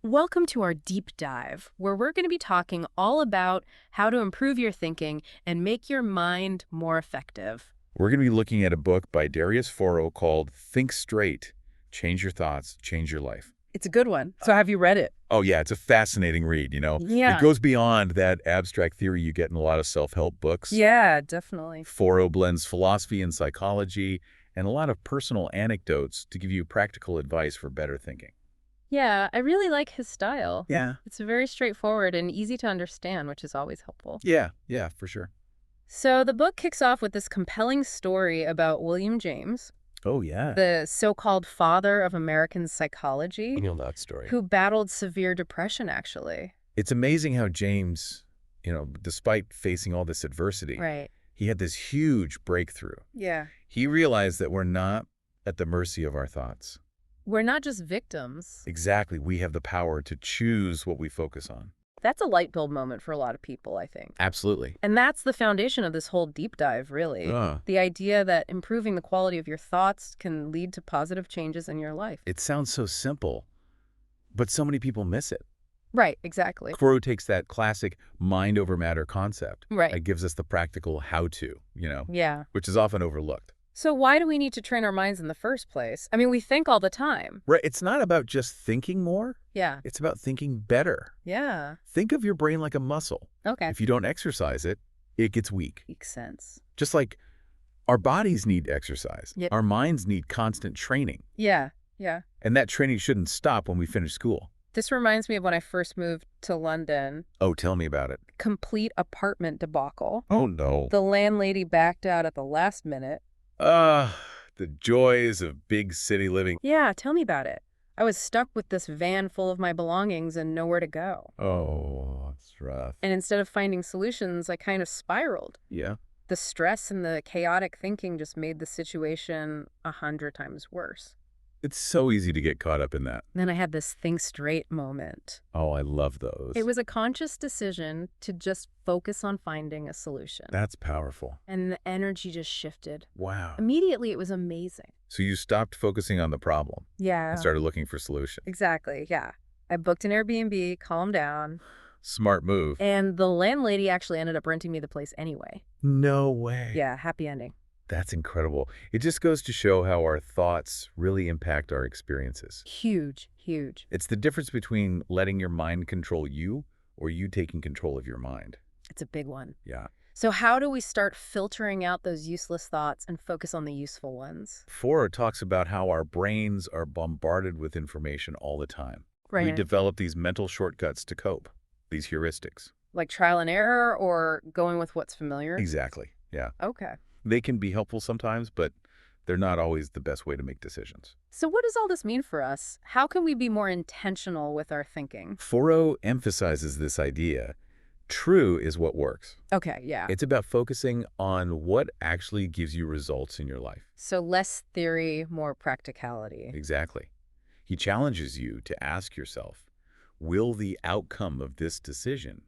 Welcome to our deep dive, where we're going to be talking all about how to improve your thinking and make your mind more effective. We're going to be looking at a book by Darius Foroux called Think Straight, Change Your Thoughts, Change Your Life. It's a good one. So have you read it? Oh, yeah, it's a fascinating read, It Yeah. goes beyond that abstract theory you get in a lot of self-help books. Yeah, definitely. Forough blends philosophy and psychology and a lot of personal anecdotes to give you practical advice for better thinking. Yeah, I really like his style. Yeah. It's very straightforward and easy to understand, which is always helpful. Yeah, for sure. So the book kicks off with this compelling story about William James, Oh, yeah. the so-called father of American psychology, That story. who battled severe depression, actually. It's amazing how James, despite facing all this adversity, Right. he had this huge breakthrough. Yeah. He realized that we're not at the mercy of our thoughts. We're not just victims. Exactly. We have the power to choose what we focus on. That's a light bulb moment for a lot of people, I think. Absolutely. And that's the foundation of this whole deep dive, really. The idea that improving the quality of your thoughts can lead to positive changes in your life. It sounds so simple, but so many people miss it. Right, exactly. Forough takes that classic mind over matter concept. Right. It gives us the practical how-to, Yeah. which is often overlooked. So why do we need to train our minds in the first place? I mean, we think all the time. Right. It's not about just thinking more. Yeah. It's about thinking better. Yeah. Think of your brain like a muscle. Okay. If you don't exercise it, it gets weak. Makes sense. Just like our bodies need exercise. Yep. Our minds need constant training. Yeah. Yeah. And that training shouldn't stop when we finish school. This reminds me of when I first moved to London. Oh, tell me about it. Complete apartment debacle. Oh, no. The landlady backed out at the last minute. The joys of big city living. Yeah, tell me about it. I was stuck with this van full of my belongings and nowhere to go. Oh, it's rough. And instead of finding solutions, I kind of spiraled. Yeah. The stress and the chaotic thinking just made the situation 100 times worse. It's so easy to get caught up in that. Then I had this think straight moment. Oh, I love those. It was a conscious decision to just focus on finding a solution. That's powerful. And the energy just shifted. Wow. Immediately, it was amazing. So you stopped focusing on the problem Yeah. and started looking for solutions. Exactly, yeah. I booked an Airbnb, calmed down, Smart move. and the landlady actually ended up renting me the place anyway. No way. Yeah, happy ending. That's incredible. It just goes to show how our thoughts really impact our experiences. Huge, huge. It's the difference between letting your mind control you or you taking control of your mind. It's a big one. Yeah. So how do we start filtering out those useless thoughts and focus on the useful ones? Forough talks about how our brains are bombarded with information all the time. We Right. develop these mental shortcuts to cope, these heuristics. Like trial and error or going with what's familiar? Exactly. Yeah. Okay. They can be helpful sometimes, but they're not always the best way to make decisions. So what does all this mean for us? How can we be more intentional with our thinking? Forough emphasizes this idea. True is what works. Okay, yeah. It's about focusing on what actually gives you results in your life. So less theory, more practicality. Exactly. He challenges you to ask yourself, will the outcome of this decision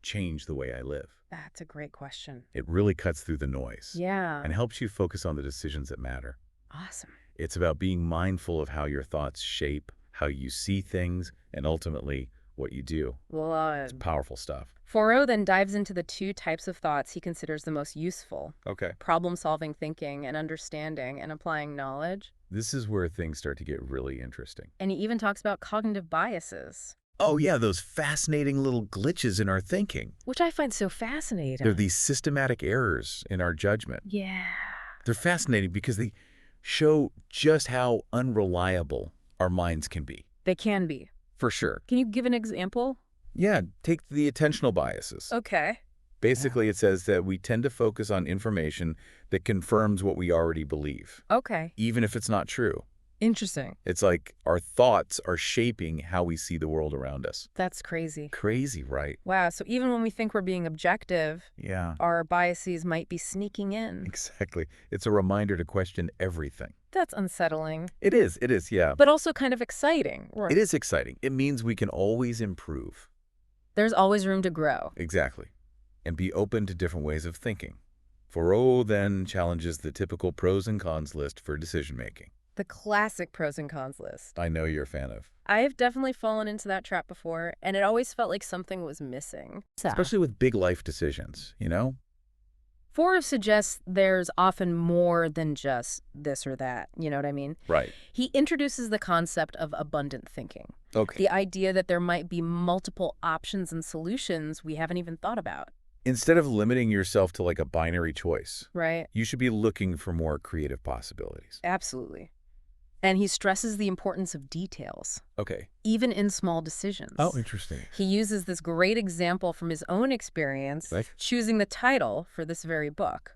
change the way I live? That's a great question. It really cuts through the noise Yeah. and helps you focus on the decisions that matter. Awesome. It's about being mindful of how your thoughts shape how you see things and ultimately what you do. Well, It's powerful stuff. Forough then dives into the two types of thoughts he considers the most useful: Okay. problem-solving thinking and understanding and applying knowledge. This is where things start to get really interesting. And he even talks about cognitive biases, Oh, yeah, those fascinating little glitches in our thinking. which I find so fascinating. They're these systematic errors in our judgment. Yeah. They're fascinating because they show just how unreliable our minds can be. They can be. For sure. Can you give an example? Yeah, take the attentional biases. Okay. Basically, it says that we tend to focus on information that confirms what we already believe, Okay. even if it's not true. Interesting. It's like our thoughts are shaping how we see the world around us. That's crazy. Crazy, right? Wow, so even when we think we're being objective, Yeah, our biases might be sneaking in. exactly. It's a reminder to question everything. That's unsettling, It is, yeah. but also kind of exciting. It is exciting. It means we can always improve. There's always room to grow. Exactly. And be open to different ways of thinking. Forough then challenges the typical pros and cons list for decision-making. The classic pros and cons list. I know you're a fan of. I've definitely fallen into that trap before, and it always felt like something was missing. Especially with big life decisions, you know? Forough suggests there's often more than just this or that, you know what I mean? Right. He introduces the concept of abundant thinking, Okay. the idea that there might be multiple options and solutions we haven't even thought about. Instead of limiting yourself to like a binary choice, Right? you should be looking for more creative possibilities. Absolutely. And he stresses the importance of details, Okay. even in small decisions. Oh, interesting. He uses this great example from his own experience, Like? choosing the title for this very book.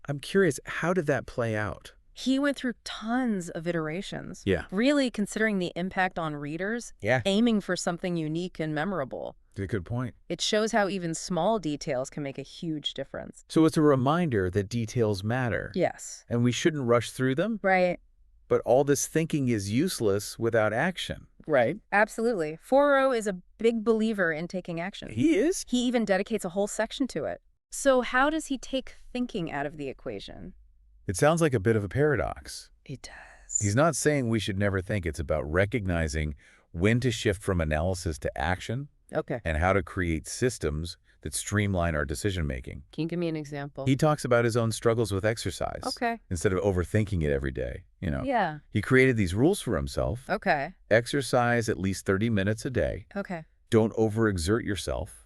I'm curious, how did that play out? He went through tons of iterations, Yeah. really considering the impact on readers, Yeah. aiming for something unique and memorable. That's a good point. It shows how even small details can make a huge difference. So it's a reminder that details matter. Yes. And we shouldn't rush through them. Right. But all this thinking is useless without action. Right. Absolutely. Forough is a big believer in taking action. He is? He even dedicates a whole section to it. So how does he take thinking out of the equation? It sounds like a bit of a paradox. It does. He's not saying we should never think. It's about recognizing when to shift from analysis to action Okay. and how to create systems that streamline our decision-making. Can you give me an example? He talks about his own struggles with exercise. Okay. Instead of overthinking it every day, you know. Yeah. He created these rules for himself. Okay. Exercise at least 30 minutes a day. Okay. Don't overexert yourself.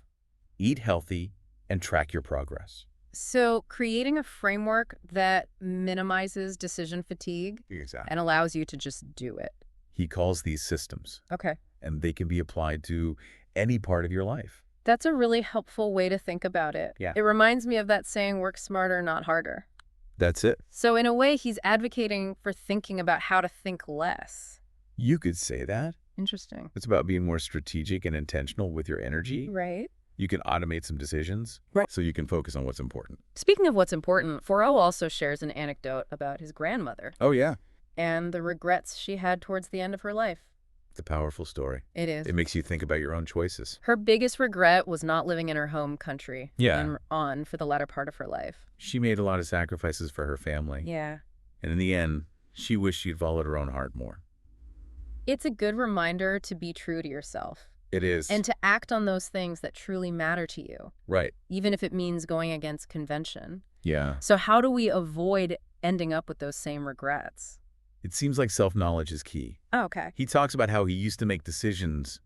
Eat healthy and track your progress. So creating a framework that minimizes decision fatigue Exactly. and allows you to just do it. He calls these systems, Okay. and they can be applied to any part of your life. That's a really helpful way to think about it. Yeah. It reminds me of that saying, work smarter, not harder. That's it. So in a way, he's advocating for thinking about how to think less. You could say that. Interesting. It's about being more strategic and intentional with your energy. Right. You can automate some decisions, Right. so you can focus on what's important. Speaking of what's important, Forough also shares an anecdote about his grandmother Oh, yeah. and the regrets she had towards the end of her life. It's a powerful story. It is. It makes you think about your own choices. Her biggest regret was not living in her home country Yeah. and for the latter part of her life. She made a lot of sacrifices for her family. Yeah. And in the end, she wished she'd followed her own heart more. It's a good reminder to be true to yourself It is. and to act on those things that truly matter to you, Right. even if it means going against convention. Yeah. So how do we avoid ending up with those same regrets? It seems like self-knowledge is key. Oh, okay. He talks about how he used to make decisions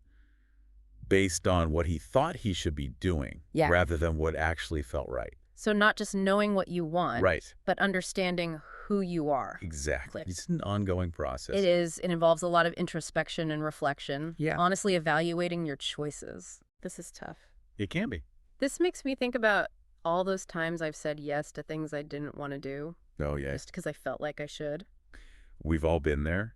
based on what he thought he should be doing Yeah. rather than what actually felt right. So not just knowing what you want, Right. but understanding who you are. Exactly. Click. It's an ongoing process. It is. It involves a lot of introspection and reflection. Yeah. Honestly, evaluating your choices. This is tough. It can be. This makes me think about all those times I've said yes to things I didn't want to do, Oh, yeah. just because I felt like I should. We've all been there.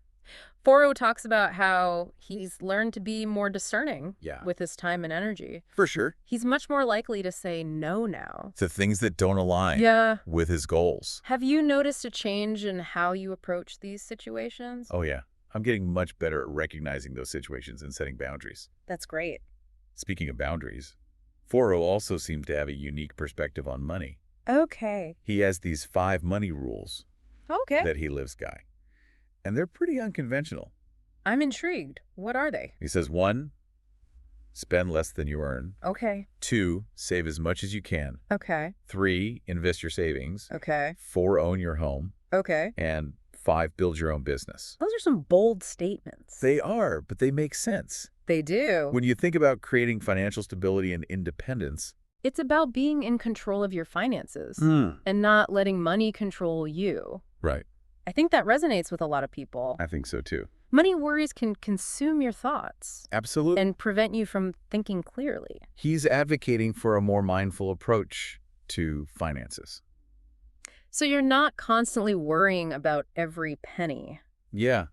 Forough talks about how he's learned to be more discerning Yeah. with his time and energy. For sure. He's much more likely to say no now. To things that don't align Yeah. with his goals. Have you noticed a change in how you approach these situations? Oh, yeah. I'm getting much better at recognizing those situations and setting boundaries. That's great. Speaking of boundaries, Forough also seemed to have a unique perspective on money. Okay. He has these 5 money rules Okay. that he lives by. And they're pretty unconventional. I'm intrigued. What are they? He says 1, spend less than you earn. Okay. 2, save as much as you can. Okay. 3, invest your savings. Okay. 4, own your home. Okay. And 5, build your own business. Those are some bold statements. They are, but they make sense. They do. When you think about creating financial stability and independence. It's about being in control of your finances and not letting money control you. Right. I think that resonates with a lot of people. I think so too. Money worries can consume your thoughts Absolutely. and prevent you from thinking clearly. He's advocating for a more mindful approach to finances. So you're not constantly worrying about every penny. Yeah.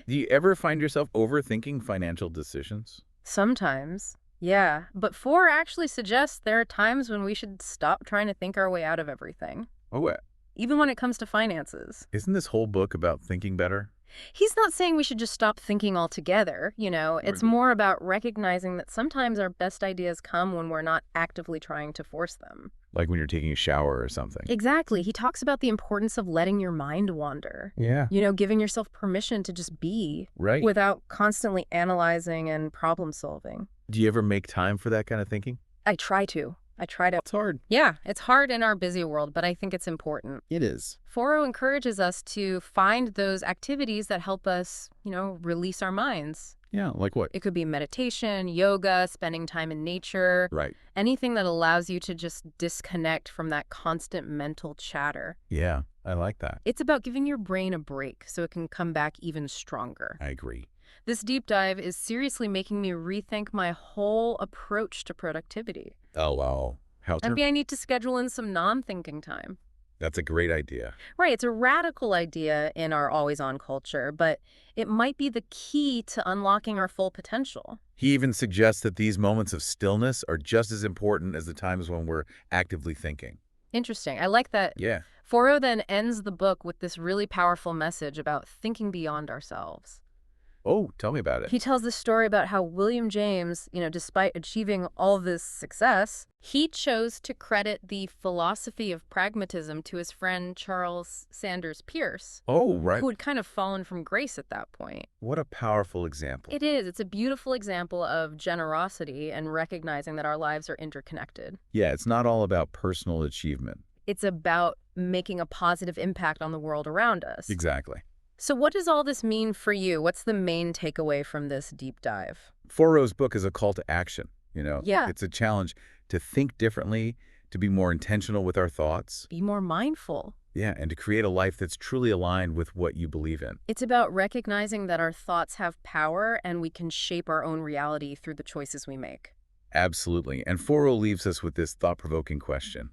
Do you ever find yourself overthinking financial decisions? Sometimes, yeah. But Forough actually suggests there are times when we should stop trying to think our way out of everything, Oh, even when it comes to finances. isn't this whole book about thinking better? He's not saying we should just stop thinking altogether, it's Right. more about recognizing that sometimes our best ideas come when we're not actively trying to force them. Like when you're taking a shower or something. Exactly. He talks about the importance of letting your mind wander, Yeah. giving yourself permission to just be Right. without constantly analyzing and problem solving. Do you ever make time for that kind of thinking? I try to. I try to. It's hard. Yeah, it's hard in our busy world, but I think it's important. It is. Forough encourages us to find those activities that help us, release our minds. Yeah, like what? It could be meditation, yoga, spending time in nature, Right. anything that allows you to just disconnect from that constant mental chatter. Yeah, I like that. It's about giving your brain a break so it can come back even stronger. I agree. This deep dive is seriously making me rethink my whole approach to productivity. Oh, wow. Maybe I need to schedule in some non-thinking time. That's a great idea. Right, it's a radical idea in our always-on culture, but it might be the key to unlocking our full potential. He even suggests that these moments of stillness are just as important as the times when we're actively thinking. Interesting. I like that. Yeah. Forough then ends the book with this really powerful message about thinking beyond ourselves. Oh, tell me about it. He tells this story about how William James, despite achieving all this success, he chose to credit the philosophy of pragmatism to his friend Charles Sanders Peirce, Oh, right. who had kind of fallen from grace at that point. What a powerful example. It is. It's a beautiful example of generosity and recognizing that our lives are interconnected. Yeah, it's not all about personal achievement. It's about making a positive impact on the world around us. Exactly. So what does all this mean for you? What's the main takeaway from this deep dive? Foro's book is a call to action, you know? Yeah. It's a challenge to think differently, to be more intentional with our thoughts. Be more mindful. Yeah, and to create a life that's truly aligned with what you believe in. It's about recognizing that our thoughts have power and we can shape our own reality through the choices we make. Absolutely. And Foro leaves us with this thought-provoking question.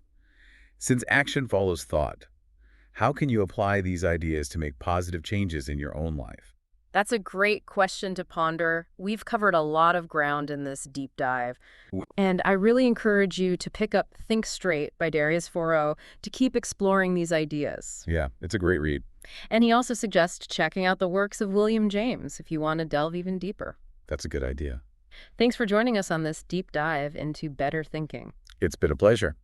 Since action follows thought, how can you apply these ideas to make positive changes in your own life? That's a great question to ponder. We've covered a lot of ground in this deep dive. And I really encourage you to pick up Think Straight by Darius Foroux to keep exploring these ideas. Yeah, it's a great read. And he also suggests checking out the works of William James if you want to delve even deeper. That's a good idea. Thanks for joining us on this deep dive into better thinking. It's been a pleasure.